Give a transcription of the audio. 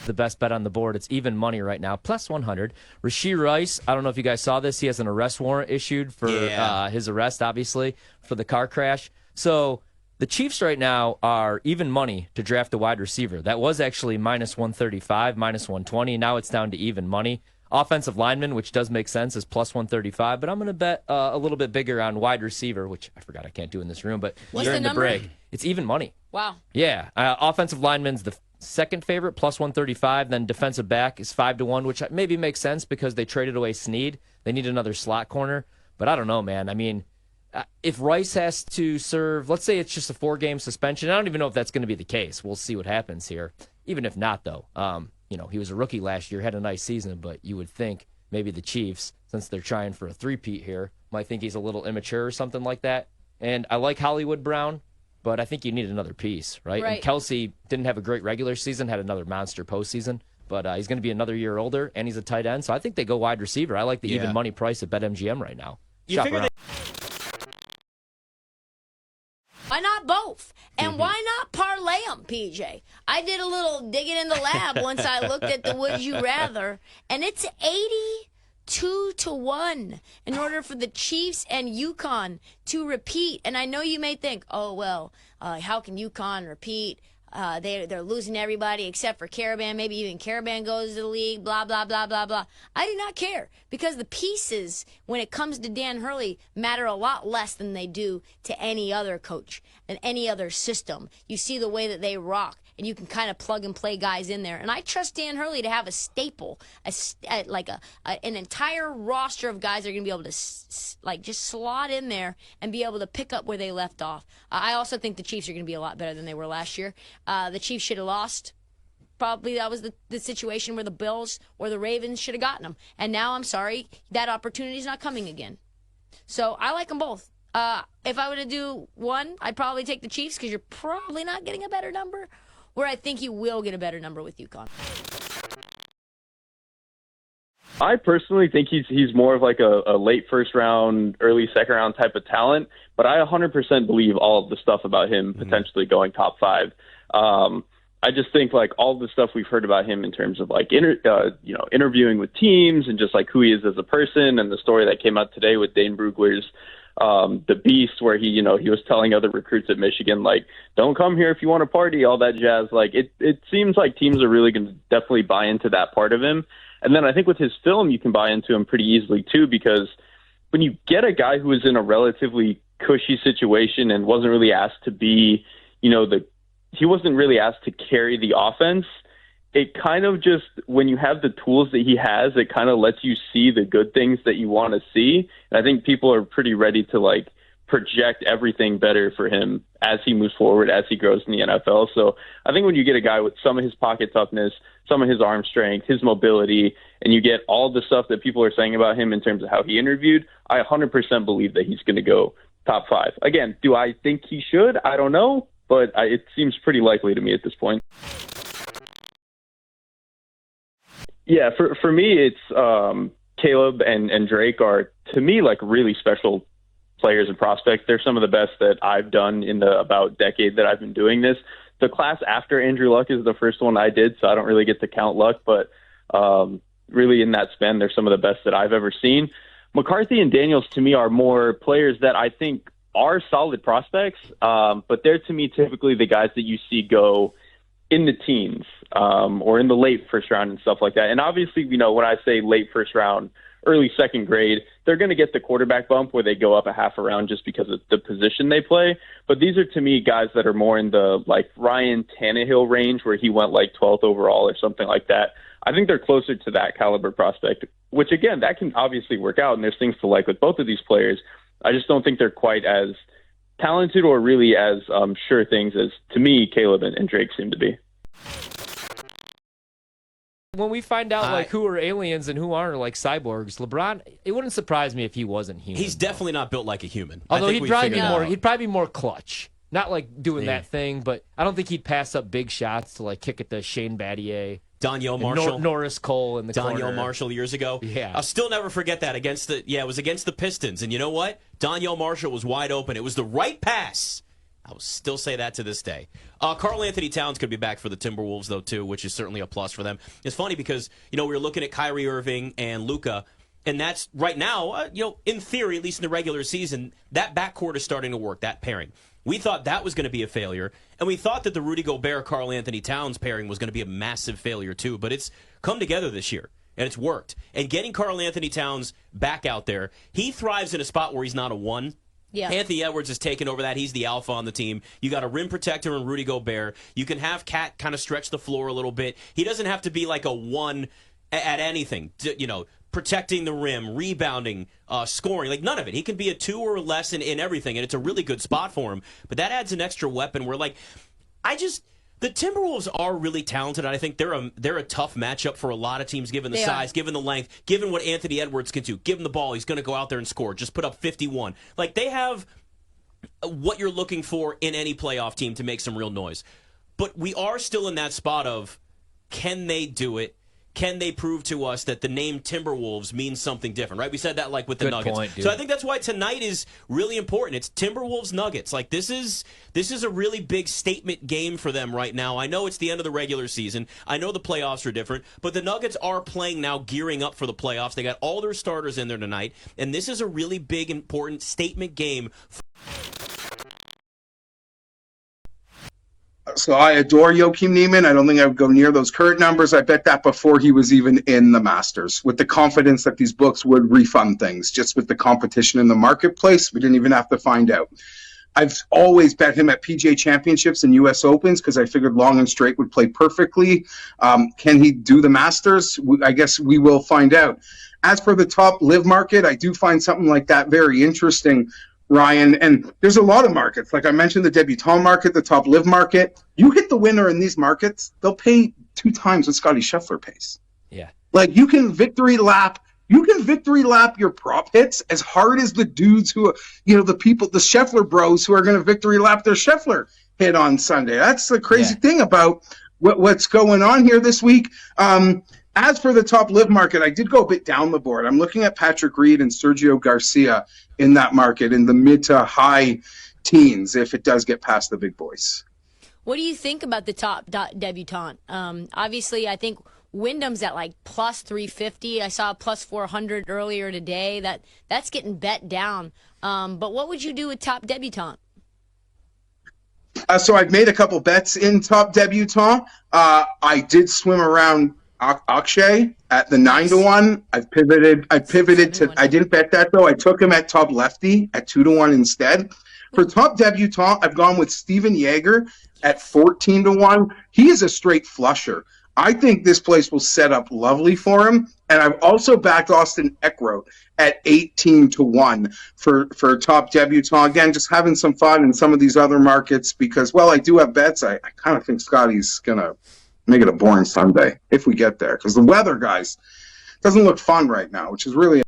the best bet on the board. It's even money right now, plus 100. Rashee Rice, I don't know if you guys saw this. He has an arrest warrant issued for his arrest, obviously, for the car crash. So the Chiefs right now are even money to draft a wide receiver. That was actually minus 135, minus 120. Now it's down to even money. Offensive lineman, which does make sense, is plus 135. But I'm going to bet a little bit bigger on wide receiver, which I forgot I can't do in this room. But during the break, it's even money. Wow. Yeah. Offensive lineman's the second favorite, plus 135. Then defensive back is 5-1, which maybe makes sense because they traded away Snead. They need another slot corner. But I don't know, man. I mean, if Rice has to serve, let's say it's just a 4-game suspension. I don't even know if that's going to be the case. We'll see what happens here. Even if not, though. He was a rookie last year, had a nice season, but you would think maybe the Chiefs, since they're trying for a three-peat here, might think he's a little immature or something like that. And I like Hollywood Brown, but I think you need another piece, right? And Kelsey didn't have a great regular season, had another monster postseason, but he's going to be another year older, and he's a tight end, so I think they go wide receiver. I like the even money price at BetMGM right now. Why not both? And why not parlay them, PJ? I did a little digging in the lab once I looked at the Would You Rather, and it's 82-1 in order for the Chiefs and UConn to repeat. And I know you may think, oh, well, how can UConn repeat? They're losing everybody except for Caravan. Maybe even Caravan goes to the league, blah, blah, blah, blah, blah. I do not care because the pieces, when it comes to Dan Hurley, matter a lot less than they do to any other coach and any other system. You see the way that they rock, and you can kind of plug and play guys in there. And I trust Dan Hurley to have a staple, an entire roster of guys that are going to be able to just slot in there and be able to pick up where they left off. I also think the Chiefs are going to be a lot better than they were last year. The Chiefs should have lost. Probably that was the situation where the Bills or the Ravens should have gotten them. And now, I'm sorry, that opportunity is not coming again. So I like them both. If I were to do one, I'd probably take the Chiefs because you're probably not getting a better number. Where I think you will get a better number with UConn. I personally think he's more of like a late first round, early second round type of talent, but I 100% believe all of the stuff about him potentially going top 5. I just think like all the stuff we've heard about him in terms of like interviewing with teams and just like who he is as a person, and the story that came out today with Dane Brugler's the Beast, where he was telling other recruits at Michigan, like, don't come here if you want to party, all that jazz. Like, it seems like teams are really going to definitely buy into that part of him. And then I think with his film, you can buy into him pretty easily too, because when you get a guy who is in a relatively cushy situation and wasn't really asked to be, he wasn't really asked to carry the offense. It kind of just, when you have the tools that he has, it kind of lets you see the good things that you want to see. And I think people are pretty ready to like project everything better for him as he moves forward, as he grows in the NFL. So I think when you get a guy with some of his pocket toughness, some of his arm strength, his mobility, and you get all the stuff that people are saying about him in terms of how he interviewed, I 100% believe that he's going to go top 5. Again, do I think he should? I don't know, but it seems pretty likely to me at this point. Yeah, for me, it's Caleb and Drake are, to me, like really special players and prospects. They're some of the best that I've done in the about decade that I've been doing this. The class after Andrew Luck is the first one I did, so I don't really get to count Luck, but really in that span, they're some of the best that I've ever seen. McCarthy and Daniels, to me, are more players that I think are solid prospects, but they're, to me, typically the guys that you see go in the teens or in the late first round and stuff like that. And obviously, when I say late first round, early second grade, they're going to get the quarterback bump where they go up a half a round just because of the position they play. But these are, to me, guys that are more in the like Ryan Tannehill range where he went like 12th overall or something like that. I think they're closer to that caliber prospect, which, again, that can obviously work out. And there's things to like with both of these players. I just don't think they're quite as talented or really as sure things as, to me, Caleb and Drake seem to be. When we find out like who are aliens and who aren't, like cyborgs, LeBron, it wouldn't surprise me if he wasn't human. He's definitely not built like a human. Although he'd probably be more clutch. Not like doing that thing, but I don't think he'd pass up big shots to like kick it to Shane Battier. Danielle Marshall. Norris Cole in the corner. Danielle Marshall years ago. Yeah. I'll still never forget that it was against the Pistons. And you know what? Danielle Marshall was wide open. It was the right pass. I will still say that to this day. Karl Anthony Towns could be back for the Timberwolves, though, too, which is certainly a plus for them. It's funny because, we were looking at Kyrie Irving and Luka, and that's right now, in theory, at least in the regular season, that backcourt is starting to work, that pairing. We thought that was going to be a failure, and we thought that the Rudy Gobert-Karl Anthony Towns pairing was going to be a massive failure, too, but it's come together this year. And it's worked. And getting Karl Anthony Towns back out there, he thrives in a spot where he's not a one. Yeah. Anthony Edwards has taken over that. He's the alpha on the team. You got a rim protector in Rudy Gobert. You can have Cat kind of stretch the floor a little bit. He doesn't have to be like a one at anything, protecting the rim, rebounding, scoring, like none of it. He can be a 2 or less in everything, and it's a really good spot for him. But that adds an extra weapon where, the Timberwolves are really talented, and I think they're a tough matchup for a lot of teams, given the size, given the length, given what Anthony Edwards can do. Give him the ball, he's going to go out there and score. Just put up 51. They have what you're looking for in any playoff team to make some real noise. But we are still in that spot of, can they do it? Can they prove to us that the name Timberwolves means something different, right? We said that with the Nuggets. Point, so I think that's why tonight is really important. It's Timberwolves Nuggets. This is a really big statement game for them right now. I know it's the end of the regular season. I know the playoffs are different, but the Nuggets are playing now, gearing up for the playoffs. They got all their starters in there tonight, and this is a really big, important statement game. So I adore Joakim Neiman. I don't think I would go near those current numbers. I bet that before he was even in the Masters, with the confidence that these books would refund things, just with the competition in the marketplace. We didn't even have to find out. I've always bet him at PGA Championships and U.S. Opens because I figured Long and Straight would play perfectly. Can he do the Masters? I guess we will find out. As for the top live market, I do find something like that very interesting, Ryan, and there's a lot of markets. Like I mentioned, the debutante market, the top live market. You hit the winner in these markets, they'll pay 2 times what Scotty Scheffler pays. Yeah. You can victory lap your prop hits as hard as the dudes who, the Scheffler bros who are going to victory lap their Scheffler hit on Sunday. That's the crazy thing about what's going on here this week. As for the top live market, I did go a bit down the board. I'm looking at Patrick Reed and Sergio Garcia in that market in the mid to high teens if it does get past the big boys. What do you think about the top debutante? Obviously, I think Wyndham's at plus 350. I saw plus 400 earlier today. That's getting bet down. But what would you do with top debutante? So I've made a couple bets in top debutante. I did swim around Akshay at the 9-1. I pivoted to. I didn't bet that though. I took him at top lefty at 2-1 instead. For top debutante, I've gone with Steven Yeager at 14-1. He is a straight flusher. I think this place will set up lovely for him. And I've also backed Austin Eckroat at 18-1 for top debutante. Again, just having some fun in some of these other markets because, I do have bets. I kind of think Scotty's gonna make it a boring Sunday if we get there because the weather, guys, doesn't look fun right now, which is really